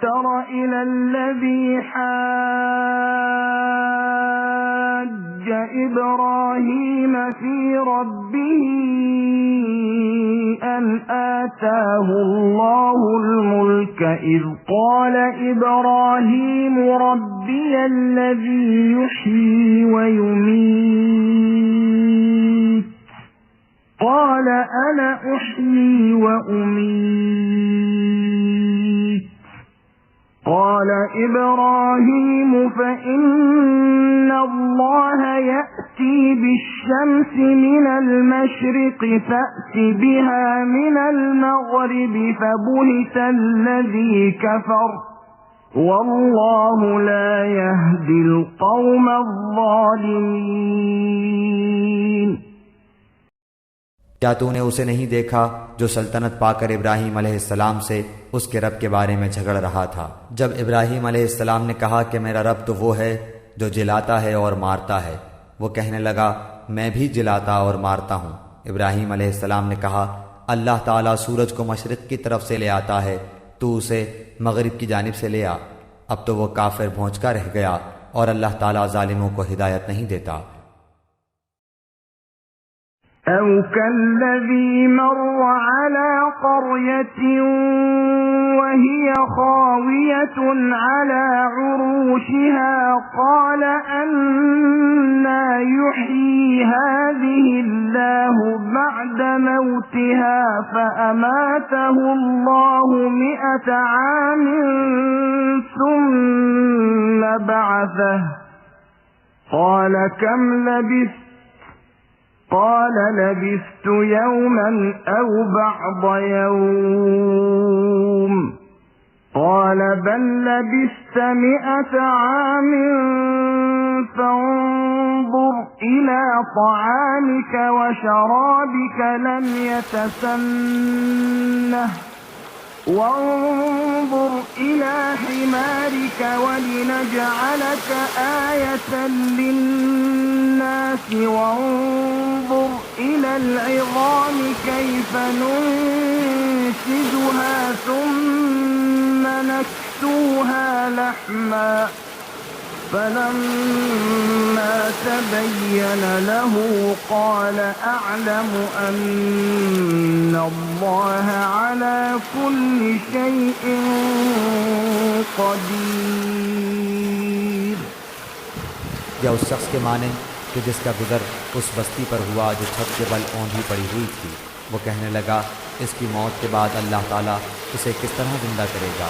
تر إلى الذي حاج إبراهيم في ربه أن آتاه الله الملك إذ قال إبراهيم ربي الذي يحيي ويميت قال أنا أحيي وأميت قال إبراهيم فإن الله يأتي بالشمس من المشرق فأت بها من المغرب فبهت الذي كفر والله لا يهدي القوم الظالمين। क्या तूने उसे नहीं देखा जो सल्तनत पाकर इब्राहीम अलैहिस्सलाम से उसके रब के बारे में झगड़ रहा था? जब इब्राहीम अलैहिस्सलाम ने कहा कि मेरा रब तो वो है जो जिलाता है और मारता है, वो कहने लगा मैं भी जिलाता और मारता हूँ। इब्राहीम अलैहिस्सलाम ने कहा अल्लाह ताला सूरज को मशरिक की तरफ से ले आता है, तू उसे मगरिब की जानिब से ले आ। अब तो वो काफिर भौंचका रह गया और अल्लाह ताला जालिमों को हिदायत नहीं देता। أو كالذي مر على قرية وهي خاوية على عروشها قال أنى يحيي هذه الله بعد موتها فأماته الله 100 عام ثم بعثه قال كم لبثت قال لبثت يوما أو بعض يوم قال بل لبثت 100 عام فانظر إلى طعامك وشرابك لم يتسنه وانظر إلى حمارك ولنجعلك آية للناس وانظر إلى العظام كيف ننشزها ثم نكسوها لحما فلما تبين له قال أعلم أن الله على كل شيء قدير। या उस शख्स के माने कि जिसका गुजर उस बस्ती पर हुआ जो छत के बल औंधी पड़ी हुई थी, वो कहने लगा इसकी मौत के बाद अल्लाह ताला इसे किस तरह जिंदा करेगा?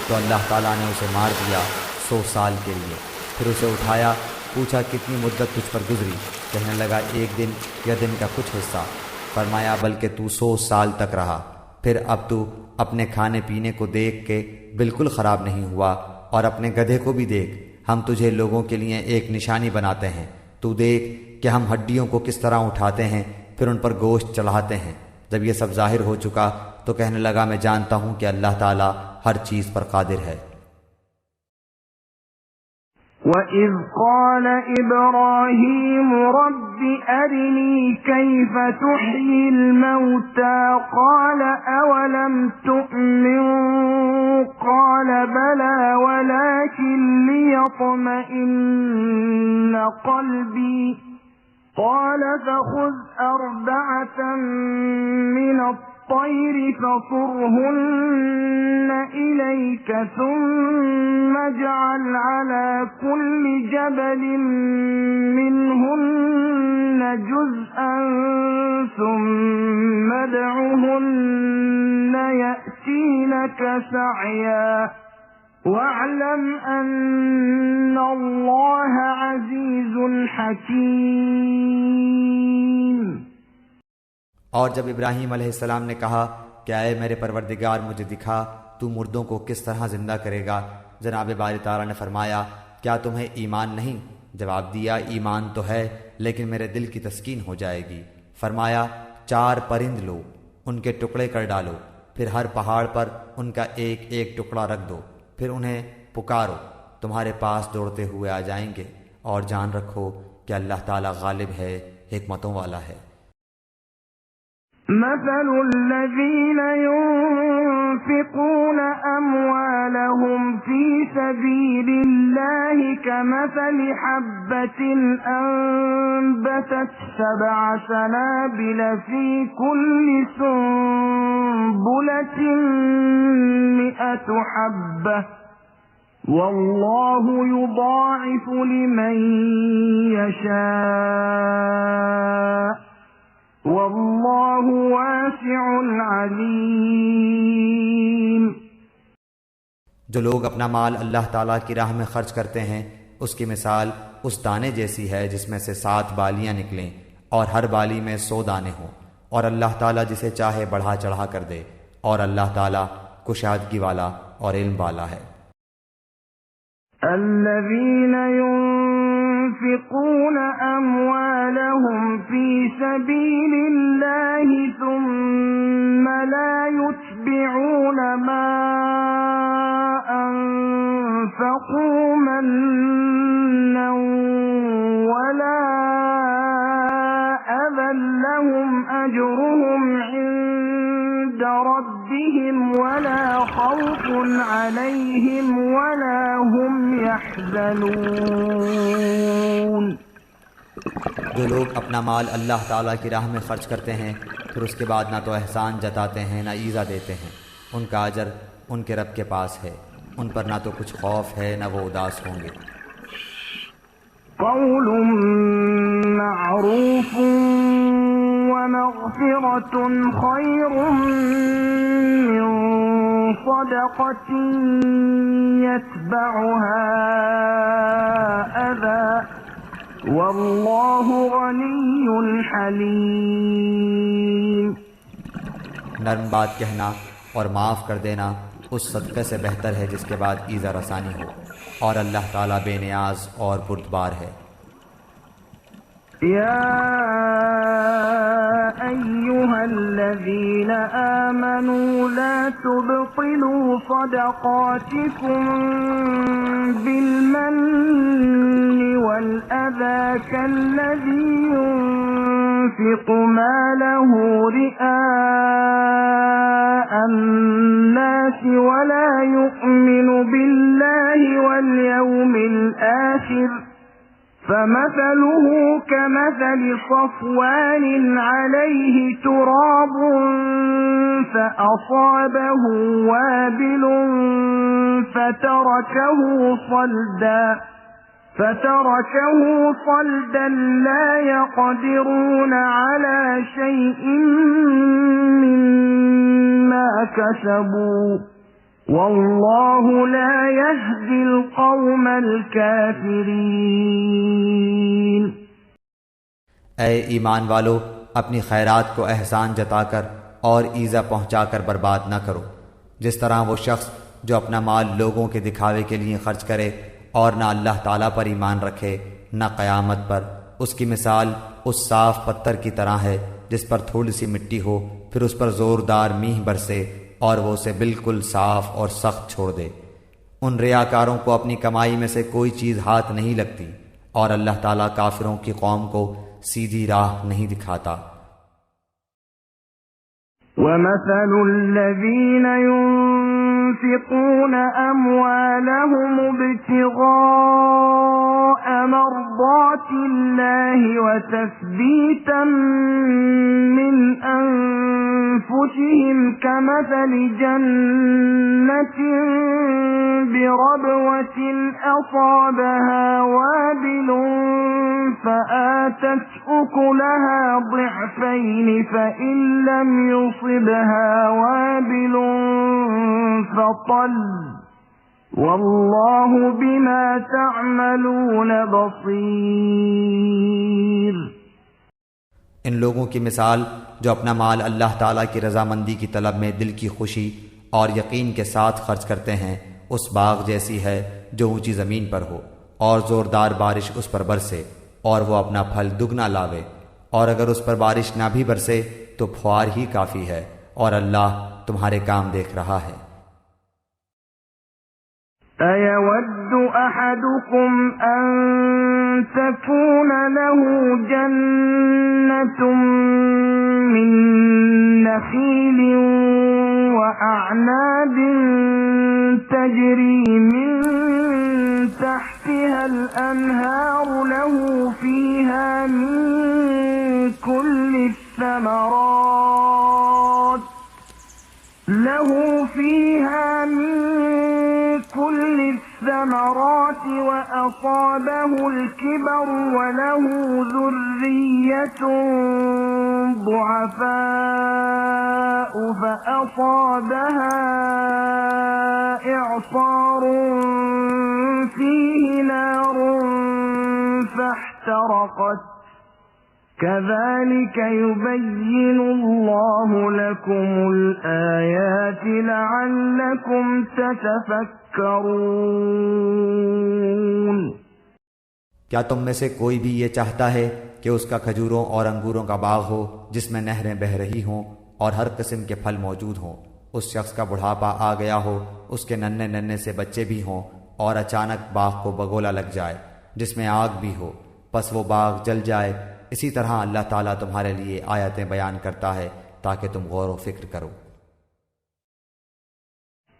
तो अल्लाह ताला ने उसे मार दिया 100 साल के लिए। फिर उसे उठाया, पूछा कितनी मुद्दत तुझ पर गुजरी? कहने लगा एक दिन या दिन का कुछ हिस्सा। फरमाया बल्कि तू 100 साल तक रहा। फिर अब तू अपने खाने पीने को देख के बिल्कुल ख़राब नहीं हुआ और अपने गधे को भी देख, हम तुझे लोगों के लिए एक निशानी बनाते हैं। तू देख कि हम हड्डियों को किस तरह उठाते हैं, फिर उन पर गोश्त चढ़ाते हैं। जब ये सब जाहिर हो चुका तो कहने लगा मैं जानता हूँ कि अल्लाह ताला हर चीज़ पर कादिर है। وَإِذْ قَالَ إِبْرَاهِيمُ رَبِّ أَرِنِي كَيْفَ تُحْيِي الْمَوْتَى قَالَ أَوَلَمْ تُؤْمِنْ قَالَ بَلَى وَلَكِنْ لِيَطْمَئِنَّ قَلْبِي قَالَ فَخُذْ 4 من الطير فصرهن إليك ثم اجعل على كل جبل منهن جزءا ثم ادعهن يأتينك سعيا واعلم أن الله عزيز حكيم। और जब इब्राहीम अलैहिस्सलाम ने कहा कि आए मेरे परवरदिगार मुझे दिखा तू मुर्दों को किस तरह जिंदा करेगा, जनाब बारी ताला ने फरमाया क्या तुम्हें ईमान नहीं? जवाब दिया ईमान तो है लेकिन मेरे दिल की तस्कीन हो जाएगी। फरमाया 4 परिंद लो, उनके टुकड़े कर डालो, फिर हर पहाड़ पर उनका एक एक टुकड़ा रख दो, फिर उन्हें पुकारो, तुम्हारे पास दौड़ते हुए आ जाएंगे। और जान रखो कि अल्लाह ताला गालिब है, हिकमतों वाला है। مثل الذين ينفقون أموالهم أموالهم في سبيل الله كمثل حبة أنبتت 7 سنابل في كل سنبلة 100 حبة والله يضاعف لمن يشاء والله واسع عليم। जो लोग अपना माल अल्लाह ताला की राह में खर्च करते हैं उसकी मिसाल उस दाने जैसी है जिसमें से 7 बालियां निकलें और हर बाली में 100 दाने हों, और अल्लाह ताला जिसे चाहे बढ़ा चढ़ा कर दे, और अल्लाह ताला कुशादगी वाला और इल्म वाला है। الذين ينفقون أموالهم في سبيل الله ثم لا يتبعون ما أنفقوا منا ولا أذى لهم أجرهم عند ربهم ولا خوف عليهم ولا هم يحزنون। जो लोग अपना माल अल्लाह ताला की राह में खर्च करते हैं फिर उसके बाद ना तो एहसान जताते हैं ना ईज़ा देते हैं, उनका अजर उनके रब के पास है, उन पर ना तो कुछ खौफ है ना वो उदास होंगे। قول معروف ومغفرة خير من صدقة يتبعها أذى والله غني حليم। नरम बात कहना और माफ़ कर देना उस सदक़े से बेहतर है जिसके बाद ईज़ा रसानी हो, और अल्लाह ताला बेनियाज और बुर्दबार है। या अय्युहल्लज़ीना आमनू ला तुबतिलू सदक़ातिकुम बिलमन्नि वल अज़ा कल्लज़ी युनफ़िक़ु मालहु रिआअ الناس ولا يؤمن بالله واليوم الآخر فمثله كمثل صفوان عليه تراب فأصابه وابل فتركه صلدا لا يقدرون على شيء مما كسبوا والله لا يهدي القوم الكافرين। ऐ ईमान वालो, अपनी खैरात को एहसान जताकर और ईज़ा पहुँचाकर बर्बाद न करो। जिस तरह वो शख्स जो अपना माल लोगों के दिखावे के लिए खर्च करे और न अल्लाह ताला पर ईमान रखे न क़यामत पर, उसकी मिसाल उस साफ़ पत्थर की तरह है जिस पर थोड़ी सी मिट्टी हो, फिर उस पर ज़ोरदार मींह बरसे और वो उसे बिल्कुल साफ़ और सख्त छोड़ दे। उन रियाकारों को अपनी कमाई में से कोई चीज़ हाथ नहीं लगती, और अल्लाह ताला काफिरों की कौम को सीधी राह नहीं दिखाता। وَمَثَلُ الَّذِينَ يُنْفِقُونَ أَمْوَالَهُمُ ابْتِغَاءَ مَرْضَاتِ اللَّهِ وَتَثْبِيتًا مِّنْ أَنفُسِهِمْ كَمَثَلِ جَنَّةٍ بِرَبْوَةٍ أَصَابَهَا وَابِلٌ فَآتَتْ أُكُلَهَا ضِعْفَيْنِ فَإِن لَّمْ يُصِبْهَا وَابِلٌ فَطَلٌّ وَاللَّهُ بِمَا تَعْمَلُونَ بَصِيرٌ। इन लोगों की मिसाल जो अपना माल अल्लाह ताला की रज़ामंदी की तलब में दिल की खुशी और यकीन के साथ खर्च करते हैं, उस बाग जैसी है जो ऊंची ज़मीन पर हो और ज़ोरदार बारिश उस पर बरसे और वो अपना फल दुगना लावे, और अगर उस पर बारिश ना भी बरसे तो फुआर ही काफ़ी है, और अल्लाह तुम्हारे काम देख रहा है। أَيَوَدُّ أَحَدُكُمْ أَن تَكُونَ لَهُ جَنَّةٌ مِّن نَّخِيلٍ وَأَعْنَابٍ تجري من تحتها الأنهار له فيها من كل الثمرات وأصابه الكبر وله ذرية ضعفاء فأصابها إعصار فيه نار فاحترقت كذلك يبين الله لكم الآيات لعلكم تتفكرون। क्या तुम में से कोई भी ये चाहता है कि उसका खजूरों और अंगूरों का बाग हो जिसमें नहरें बह रही हों और हर किस्म के फल मौजूद हों, उस शख्स का बुढ़ापा आ गया हो, उसके नन्हे नन्हे से बच्चे भी हों और अचानक बाग को बगोला लग जाए जिसमें आग भी हो, बस वो बाग जल जाए। इसी तरह अल्लाह ताला तुम्हारे लिए आयतें बयान करता है ताकि तुम गौर व फिक्र करो।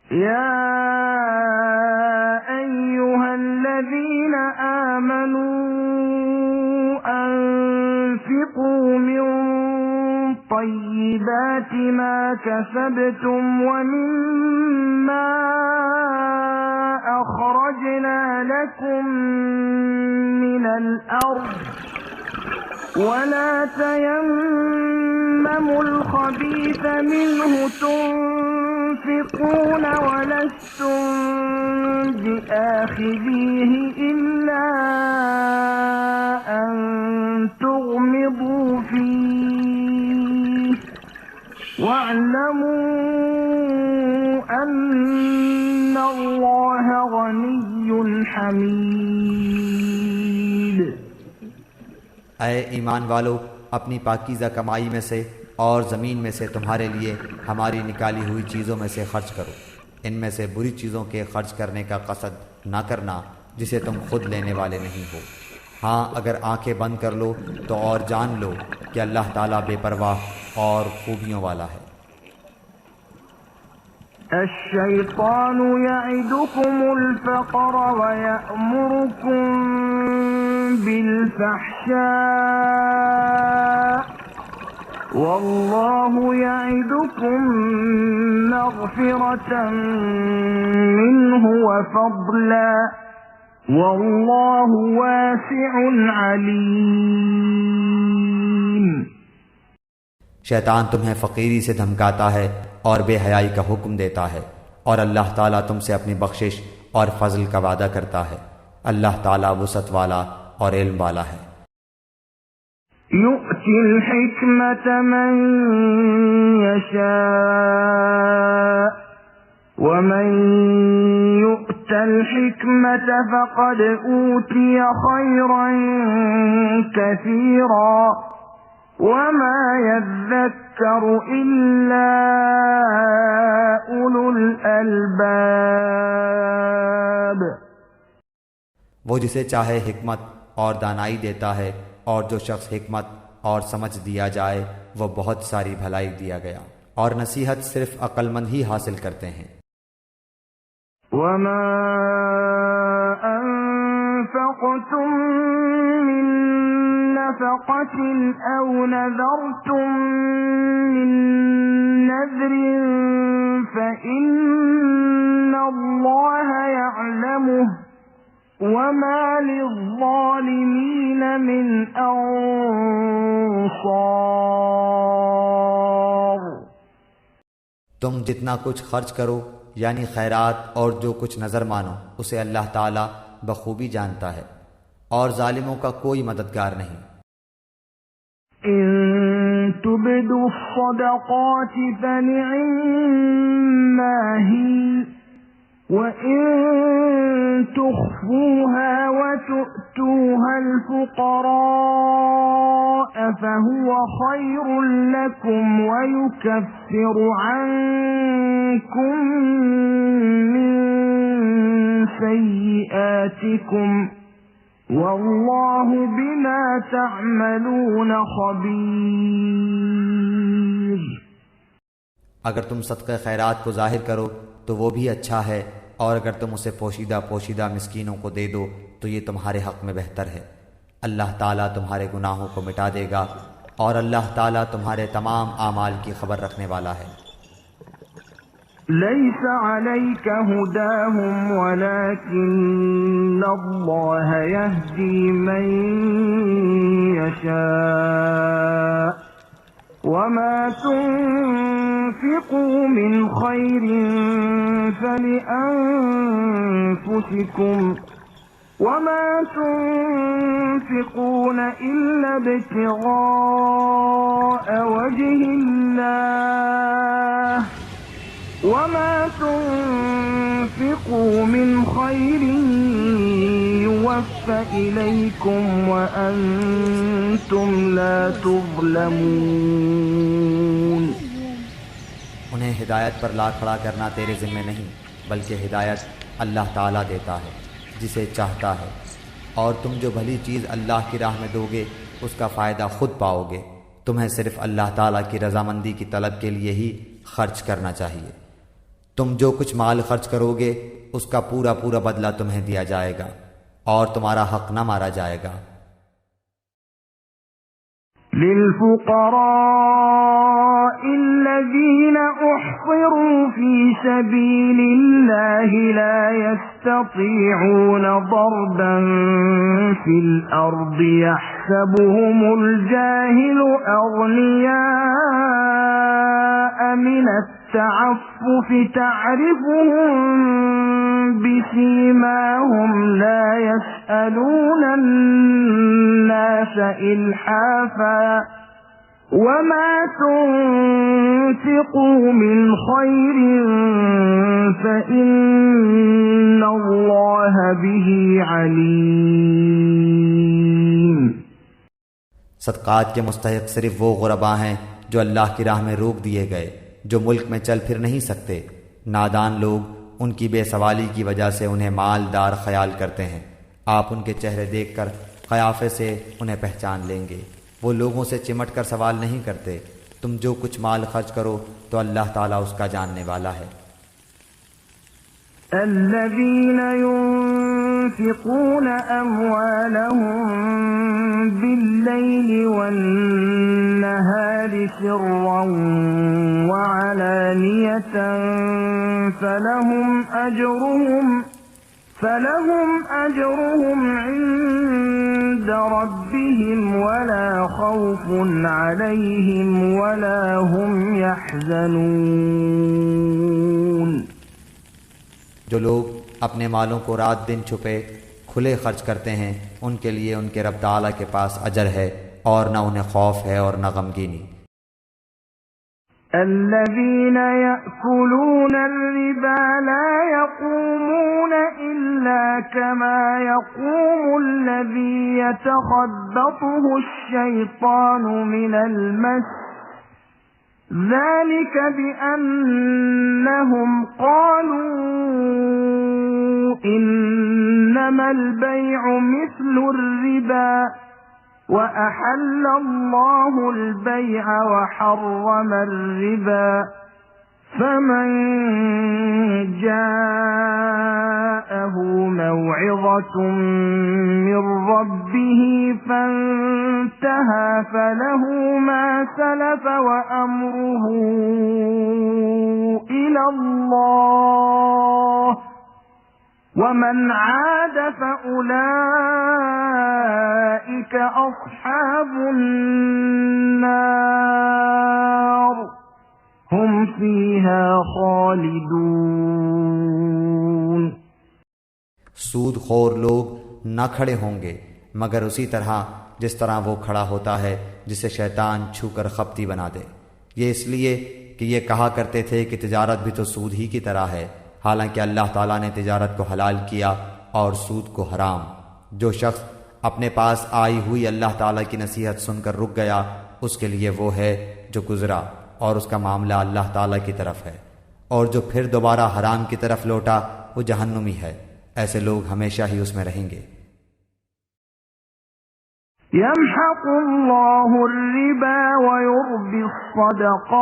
या अय्युहल्लज़ीन आमनू अंफिकू मिन तय्यिबाति मा कसबतुम व मिम्मा अखरजना लकुम मिनल अर्द वला तयम्ममु الخبيث منه تنفقون ولستم بآخذيه إلا أن تغمضوا فيه واعلموا أن الله غني حميد। ऐ ईमान वालो, अपनी पाकीज़ा कमाई में से और ज़मीन में से तुम्हारे लिए हमारी निकाली हुई चीज़ों में से खर्च करो। इनमें से बुरी चीज़ों के खर्च करने का कसद ना करना जिसे तुम खुद लेने वाले नहीं हो। हाँ, अगर आंखें बंद कर लो तो और जान लो कि अल्लाह ताला बेपरवाह और खूबियों वाला है। الشيطان يعدكم الفقر ويأمركم بالفحشاء والله يعدكم مغفرة منه وفضلا والله واسع عليم। शैतान तुम्हें फ़कीरी से धमकाता है और बेहयाई का हुक्म देता है और अल्लाह ताला तुमसे अपनी बख्शिश और फजल का वादा करता है। अल्लाह ताला वुसअत वाला और इल्म वाला है। युअतिल हिकमत मन यशा वमन युअतल हिकमत फक़द ऊतिय खैरन कसीरा वमा यज़्ज़करु इल्ला उलुल अलबाब। वो जिसे चाहे हिकमत और दानाई देता है और जो शख्स हिकमत और समझ दिया जाए वो बहुत सारी भलाई दिया गया, और नसीहत सिर्फ अक्लमंद ही हासिल करते हैं। वमा अनफ़क़्तुम मिन नफ़क़तिन औ नज़रतुम मिन नज़रिन फ़इन्नल्लाह यअलमुहु वमा लिज़्ज़ालिमीन मिन अंसार। तुम जितना कुछ खर्च करो यानी खैरात और जो कुछ नज़र मानो उसे अल्लाह ताला बखूबी जानता है और जालिमों का कोई मददगार नहीं। इन तुब्दु सदक़ाति फनिअम्मा ही वइन तुख़्फ़ूहा वतु'तूहा अल-फ़ुक़राअ फ़हुवा ख़ैरुन लकुम वयुकफ़्फ़िरु अन्कुम मिन सय्यिआतिकुम वल्लाहु बिमा तअमलून ख़बीर। अगर तुम सदक़े खैरात को ज़ाहिर करो तो वो भी अच्छा है, और अगर तुम उसे पोशीदा पोशीदा मिस्कीनों को दे दो तो ये तुम्हारे हक़ में बेहतर है। अल्लाह ताला तुम्हारे गुनाहों को मिटा देगा, और अल्लाह ताला तुम्हारे तमाम आमाल की खबर रखने वाला है। ليس عليك هداهم ولكن الله يهدي من يشاء وما تنفقوا من خير فلأنفسكم وما تنفقون إلا ابتغاء وجه الله وما تنفقوا من خير يوفى إليكم وأنتم لا تظلمون। उन्हें हिदायत पर ला खड़ा करना तेरे ज़िम्मे नहीं, बल्कि हिदायत अल्लाह ताला देता है जिसे चाहता है, और तुम जो भली चीज़ अल्लाह की राह में दोगे उसका फ़ायदा खुद पाओगे। तुम्हें सिर्फ़ अल्लाह ताला की रज़ामंदी की तलब के लिए ही खर्च करना चाहिए। तुम जो कुछ माल खर्च करोगे उसका पूरा पूरा बदला तुम्हें दिया जाएगा, और तुम्हारा हक न मारा जाएगा। للفقراء الذين أحصروا في سبيل الله لا يستطيعون ضربا في الأرض يحسبهم الجاهل أغنياء من التعفف تعرفهم بسيماهم لا يسألون الناس إلحافا وما تنفقوا من خير فإن الله به عليم। सदक़ात के मुस्तहिक़ सिर्फ वो गुरबा हैं जो अल्लाह की राह में रोक दिए गए, जो मुल्क में चल फिर नहीं सकते। नादान लोग उनकी बेसवाली की वजह से उन्हें मालदार ख्याल करते हैं। आप उनके चेहरे देखकर क़याफ़े से उन्हें पहचान लेंगे। वो लोगों से चिमट कर सवाल नहीं करते। तुम जो कुछ माल खर्च करो तो अल्लाह ताला उसका जानने वाला है। الذين ينفقون أموالهم بالليل والنهار سرا وعلانية فلهم أجرهم عند ربهم ولا خوف عليهم ولا هم يحزنون। जो लोग अपने मालों को रात दिन छुपे खुले खर्च करते हैं उनके लिए उनके रब ताला के पास अजर है, और न उन्हें खौफ है और न गमगीनी। الذين يأكلون الربا لا يقومون إلا كما يقوم الذي يتخبطه الشيطان من المس ذلك بأنهم قالوا إنما البيع مثل الربا وأحل الله البيع وحرم الربا فمن جاءه موعظة من ربه فانتهى فله ما سلف وأمره إلى الله ومن عاد فأولئك أصحاب النار هم فيها خالدون। सूद खोर लोग न खड़े होंगे मगर उसी तरह जिस तरह वो खड़ा होता है जिसे शैतान छूकर खपती बना दे। ये इसलिए कि ये कहा करते थे कि तिजारत भी तो सूद ही की तरह है, हालांकि अल्लाह ताला ने तिजारत को हलाल किया और सूद को हराम। जो शख्स अपने पास आई हुई अल्लाह ताला की नसीहत सुनकर रुक गया उसके लिए वो है जो गुजरा और उसका मामला अल्लाह ताला की तरफ है, और जो फिर दोबारा हराम की तरफ लौटा वो जहन्नुमी है। ऐसे लोग हमेशा ही उसमें रहेंगे। यम्हक़ुल्लाहु अर्रिबा व युर्बि अस्सदक़ात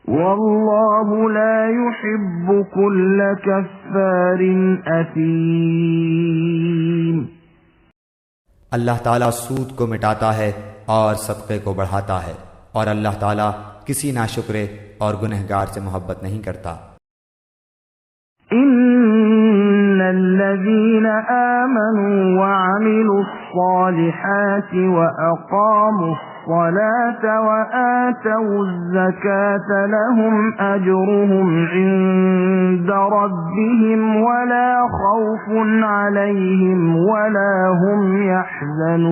वल्लाहु ला युहिब्बु कुल्ल कफ्फारिन असीम। अल्लाह ताला सूद को मिटाता है और सदक़े को बढ़ाता है, और अल्लाह ताला किसी नाशुक्रे और गुनहगार से मोहब्बत नहीं करता। इन्नल्लज़ीना आमनू व अमिलुस्सालिहाति व अक़ामुस्सलात व आतवुज़्ज़कात लहुम अजरुहुम इंद रब्बिहिम वला खौफुन अलैहिम वला हुम यहज़नून।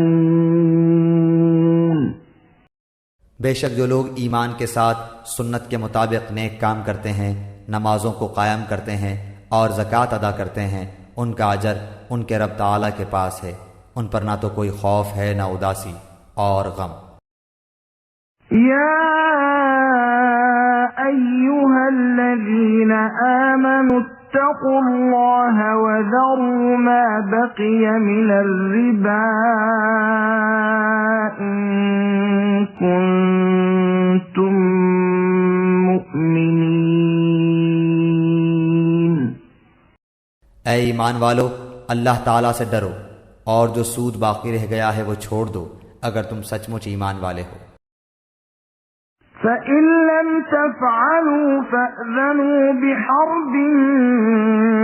बेशक जो लोग ईमान के साथ सुन्नत के मुताबिक नेक काम करते हैं, नमाजों को कायम करते हैं और ज़कात अदा करते हैं, उनका अजर उनके रब ताला के पास है। उन पर ना तो कोई खौफ है ना उदासी और गम। या अय्युहल्लज़ीना आमनू इत्तक़ुल्लाह व ज़रू मा बक़िय मिनर रिबा इन कुंतुम मुमिनीन। ऐ ईमान वालो, अल्लाह ताला से डरो और जो सूद बाकी रह गया है वो छोड़ दो, अगर तुम सचमुच ईमान वाले हो। फ़इन लम तफ़अलू फ़अज़नू बिहर्बिन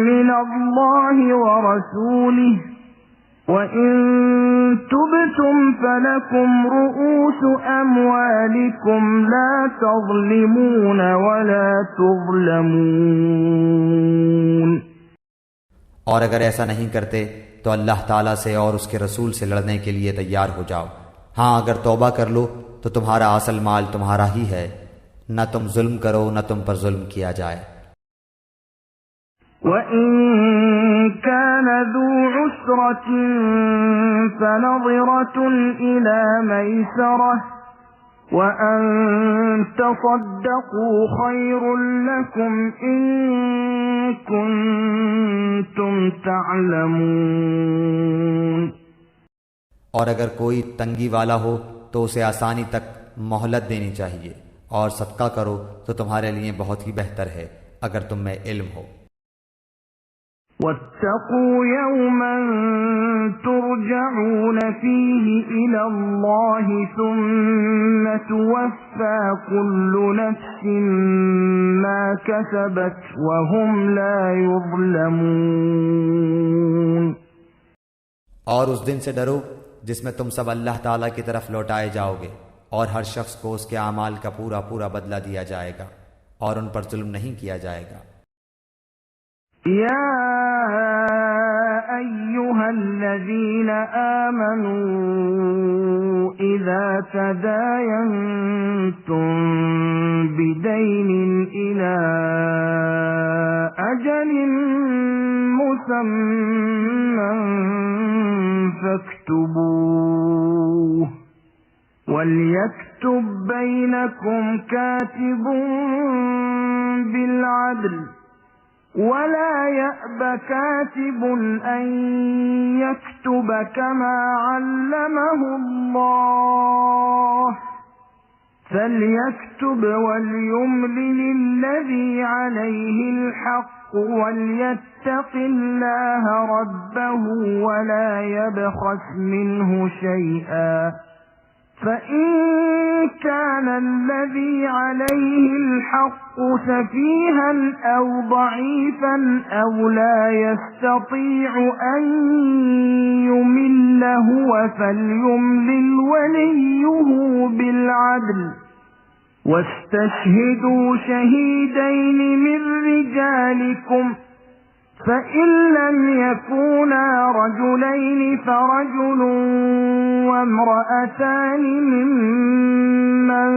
मिनल्लाहि व रसूलिहि व इन तुबतुम फ़लकुम रुऊसु अमवालिकुम ला तज़लिमून व ला तुज़लमून। और अगर ऐसा नहीं करते तो अल्लाह ताला से और उसके रसूल से लड़ने के लिए तैयार हो जाओ। हाँ, अगर तौबा कर लो तो तुम्हारा असल माल तुम्हारा ही है, न तुम जुल्म करो न तुम पर जुल्म किया जाए। वइन कान ज़ू उस्रतिन फ़नज़िरतुन इला मैसरह व अन तसद्दक़ू खैरुल लकुम इन कुंतुम तअलमून। और अगर कोई तंगी वाला हो तो उसे आसानी तक मोहलत देनी चाहिए, और सदका करो तो तुम्हारे लिए बहुत ही बेहतर है अगर तुम में इल्म हो। वत्तक़ू यौमन तुरजऊन फीहि इलल्लाहि सुम्म तुवफ़्फ़ा कुल्लु नफ्सिन मा कसबत व हुम ला युज़लमून। और उस दिन से डरो जिसमें तुम सब अल्लाह ताला की तरफ लौटाए जाओगे, और हर शख्स को उसके आमाल का पूरा पूरा बदला दिया जाएगा और उन पर जुल्म नहीं किया जाएगा। या अय्युहल्लज़ीना आमनू इज़ा तदायंतुम बिदैनिन इला अजलिन मुसम्मन फक्तुबूह वल्यक्तुब बैनकुम कातिबुन बिलअद्ल वला यअब कातिबुन अन यक्तुब कमा अल्लमहुल्लाह फल्यक्तुब वल्युमलिलिल्लज़ी अलैहिल हक़्क़ु वल्यत्तक़िल्लाह रब्बहु वला यबख़स मिन्हु शैअन फ़इन कान الذي عليه الحق سفيها أو ضعيفا أو لا يستطيع أن يمل هو فليملل وليه بالعدل واستشهدوا شهيدين من رجالكم فإن لم يكونا رجلين فرجل وامرأتان ممن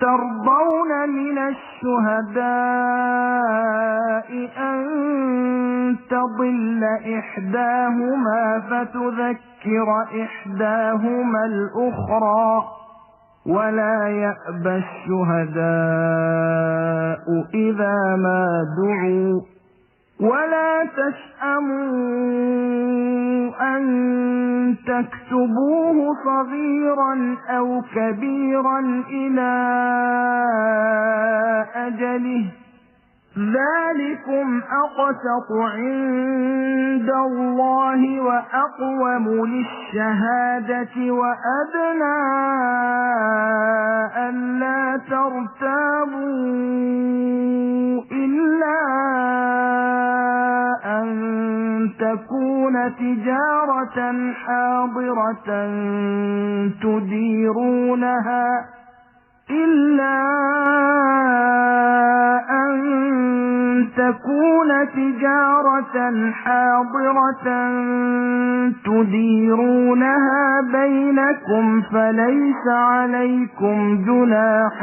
ترضون من الشهداء أن تضل إحداهما فتذكر إحداهما الأخرى ولا يأبى الشهداء إذا ما دعوا ولا تسأموا أن تكتبوه صغيرا أو كبيرا إلى أجله ذلكم أقسط عند الله وأقوم للشهادة وأدنى ألا ترتابوا إلا أن تكون تجارة حاضرة تديرونها بينكم فليس عليكم جناح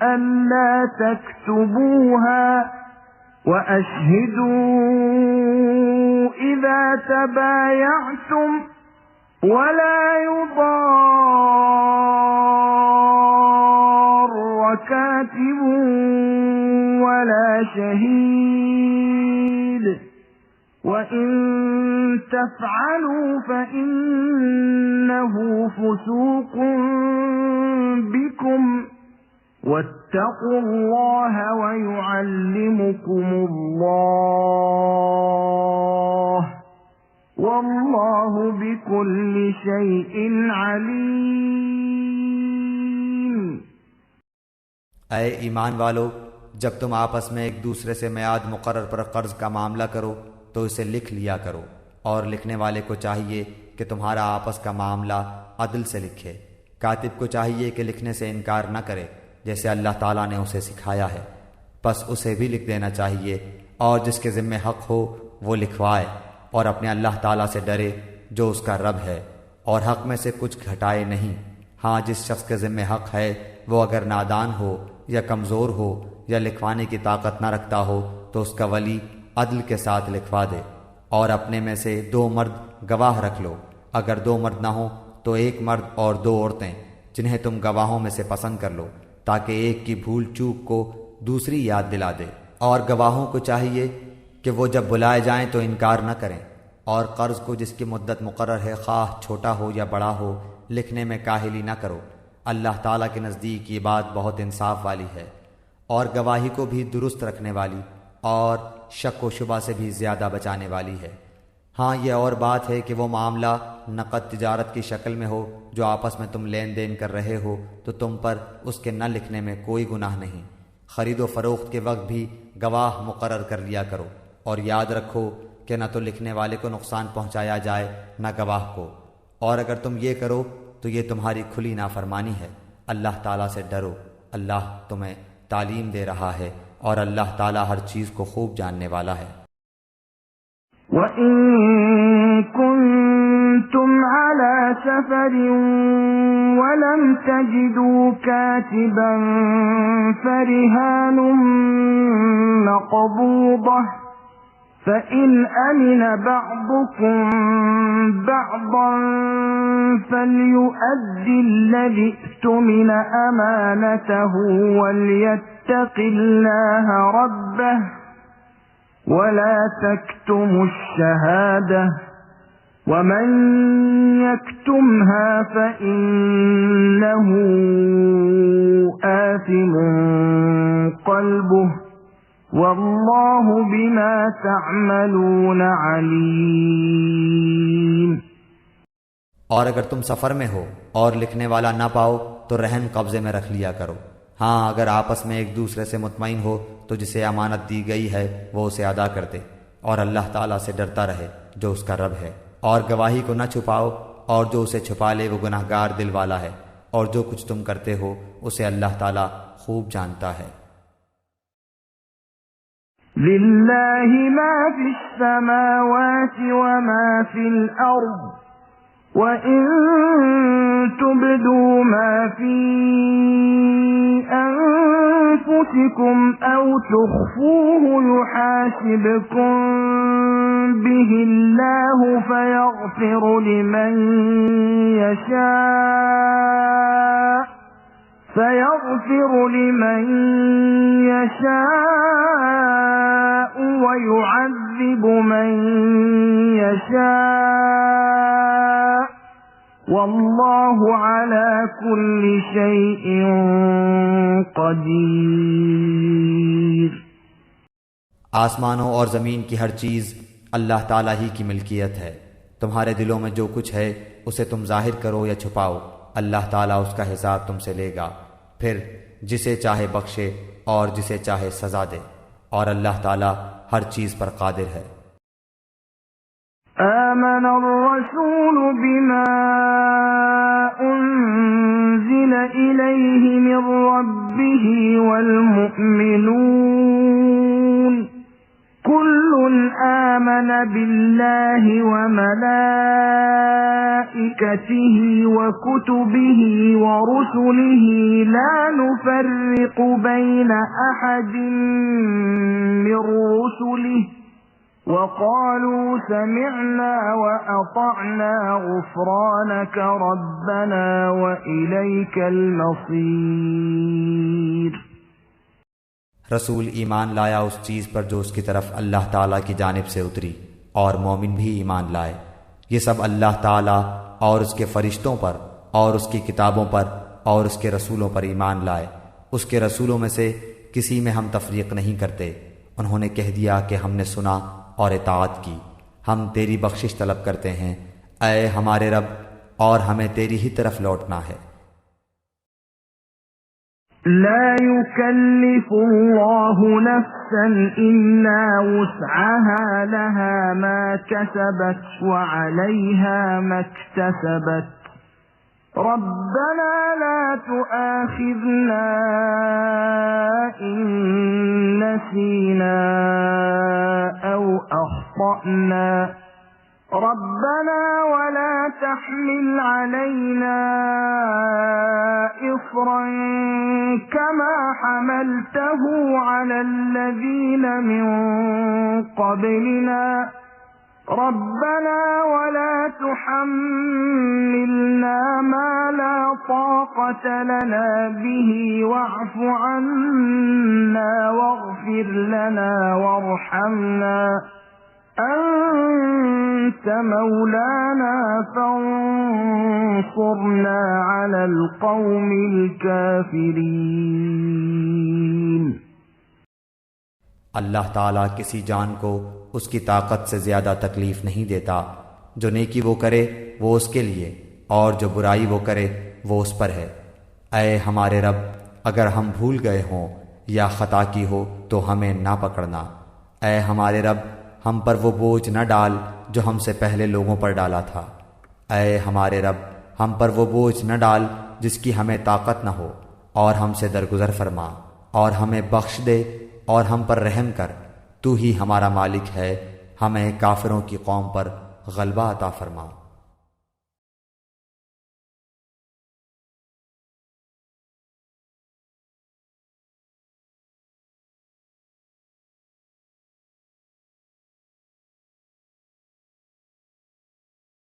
ألا تكتبوها وأشهدوا إذا تبايعتم ولا يضار كاتب ولا شهيد وإن تفعلوا فإنه فسوق بكم واتقوا الله ويعلمكم الله والله بكل شيء عليم। ऐ ईमान वालो, जब तुम आपस में एक दूसरे से मियाद मुकर्रर पर कर्ज का मामला करो तो इसे लिख लिया करो, और लिखने वाले को चाहिए कि तुम्हारा आपस का मामला अदल से लिखे। कातिब को चाहिए कि लिखने से इनकार न करे जैसे अल्लाह ताला ने उसे सिखाया है, बस उसे भी लिख देना चाहिए, और जिसके ज़िम्मे हक़ हो वो लिखवाए, और अपने अल्लाह ताला से डरे जो उसका रब है, और हक़ में से कुछ घटाए नहीं। हाँ, जिस शख्स के ज़िम्मे हक़ है वो अगर नादान हो या कमज़ोर हो या लिखवाने की ताकत न रखता हो तो उसका वली अदल के साथ लिखवा दे, और अपने में से 2 मर्द गवाह रख लो। अगर 2 मर्द ना हो तो 1 मर्द और 2 औरतें जिन्हें तुम गवाहों में से पसंद कर लो, ताकि एक की भूल चूक को दूसरी याद दिला दे। और गवाहों को चाहिए कि वो जब बुलाए जाएं तो इनकार न करें, और कर्ज को जिसकी मुद्दत मुकर्रर है, खाह छोटा हो या बड़ा हो, लिखने में काहिली न करो। अल्लाह ताला के नज़दीक ये बात बहुत इंसाफ वाली है, और गवाही को भी दुरुस्त रखने वाली और शक व शुबा से भी ज़्यादा बचाने वाली है। हाँ, ये और बात है कि वो मामला नक़द तिजारत की शक्ल में हो जो आपस में तुम लेन देन कर रहे हो तो तुम पर उसके न लिखने में कोई गुनाह नहीं। ख़रीद व फ़रोख्त के वक्त भी गवाह मुकर्रर कर लिया करो, और याद रखो कि न तो लिखने वाले को नुकसान पहुँचाया जाए न गवाह को, और अगर तुम ये करो तो ये तुम्हारी खुली नाफरमानी है। अल्लाह ताला से डरो, अल्लाह तुम्हें तालीम दे रहा है, और अल्लाह ताला हर चीज़ को खूब जानने वाला है। وَإِن كُنتُمْ عَلَى سَفَرٍ وَلَمْ تَجِدُوا كَاتِبًا فَرِهَانٌ مَّقْبُوضَةٌ فَإِنْ أَمِنَ بَعْضُكُمْ بَعْضًا فَلْيُؤَدِّ الَّذِي اؤْتُمِنَ أَمَانَتَهُ وَلْيَتَّقِ اللَّهَ رَبَّهُ ولا تكتموا الشهادة ومن يكتمها فإنه آثم قلبه والله بما تعملون عليم। और अगर तुम सफ़र में हो और लिखने वाला ना पाओ तो रहन कब्ज़े में रख लिया करो। हाँ, अगर आपस में एक दूसरे से मुतमईन हो तो जिसे अमानत दी गई है वो उसे अदा कर दे, और अल्लाह ताला से डरता रहे जो उसका रब है। और गवाही को न छुपाओ, और जो उसे छुपा ले वो गुनाहगार दिल वाला है, और जो कुछ तुम करते हो उसे अल्लाह ताला खूब जानता है। लिल्लाहि मा फिस समावाति व मा फिल अर्द وَإِن تُبْدُوا مَا فِي أَنفُسِكُمْ أَوْ تُخْفُوهُ يُحَاسِبْكُم بِهِ اللَّهُ فَيَغْفِرُ لِمَن يَشَاءُ وَيُعَذِّبُ يعذب من يشاء والله على كل شيء قدير। आसमानों और ज़मीन की हर चीज़ अल्लाह ताला ही की मिल्कियत है। तुम्हारे दिलों में जो कुछ है उसे तुम जाहिर करो या छुपाओ, अल्लाह ताला उसका हिसाब तुमसे लेगा। फिर जिसे चाहे बख्शे और जिसे चाहे सजा दे, और अल्लाह ताला हर चीज़ पर कादिर है। आमन अर्रसूल बिमा उन्ज़िल इलैहि मिन रब्बिही वल मुअ्मिनून कुल्लुन आमन बिल्लाहि व मलाइकतिही व कुतुबिही व रुसुलिही ला नुफर्रिकु बैन अहदिन मिन रुसुलिही वक़ालू समिअना व अतअना गुफ़रानक रब्बना व इलैकल मसीर। रसूल ईमान लाया उस चीज़ पर जो उसकी तरफ अल्लाह ताला की जानिब से उतरी, और मोमिन भी ईमान लाए। ये सब अल्लाह ताला और उसके फरिश्तों पर और उसकी किताबों पर और उसके रसूलों पर ईमान लाए। उसके रसूलों में से किसी में हम तफरीक नहीं करते। उन्होंने कह दिया कि हमने सुना और इताअत की, हम तेरी बख्शिश तलब करते हैं ऐ हमारे रब, और हमें तेरी ही तरफ लौटना है। ला युकल्लिफुल्लाहु नफ्सन इल्ला वुस्अहा लहा मा कसबत व अलैहा मक्तसबत रब्बना ला तुआखिज़ना इन नसीना औ अख़्तअना रब्बना वला तहमिल अलैना इस्रन कमा हमलतहु अलल्लज़ीन मिन क़ब्लिना रब्बना वला तुहम्मिलना मा ला ताक़त लना बिही वअफ़ु अन्ना वग़फ़िर लना वरहमना अंत मौलाना फंसुरना अलल क़ौमिल काफ़िरीन। अल्लाह ताला किसी जान को उसकी ताकत से ज़्यादा तकलीफ़ नहीं देता। जो नेकी वो करे वो उसके लिए, और जो बुराई वो करे वो उस पर है। ऐ हमारे रब, अगर हम भूल गए हों या ख़ता की हो तो हमें ना पकड़ना। ऐ हमारे रब, हम पर वो बोझ न डाल जो हमसे पहले लोगों पर डाला था। ऐ हमारे रब, हम पर वो बोझ न डाल जिसकी हमें ताकत न हो, और हमसे दरगुजर फरमा और हमें बख्श दे और हम पर रहम कर। तू ही हमारा मालिक है, हमें काफिरों की कौम पर गलबा अता फरमा।